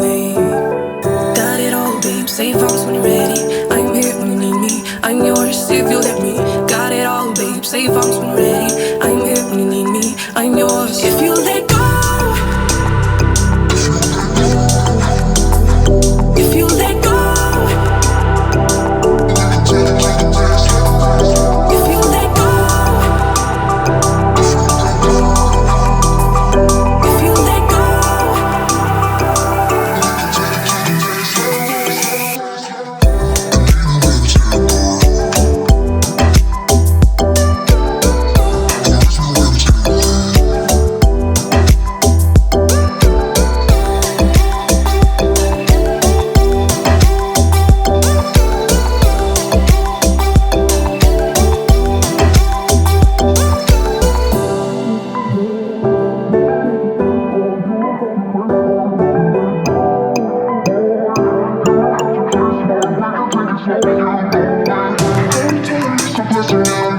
way. Got it all, babe, safe house when you're ready. I'm here when you need me, I'm yours if you let me. Got it all, babe, safe house when you're ready. I'm here when you need me, I'm yours if you let go. If you let go. If you let go. If you let go. Some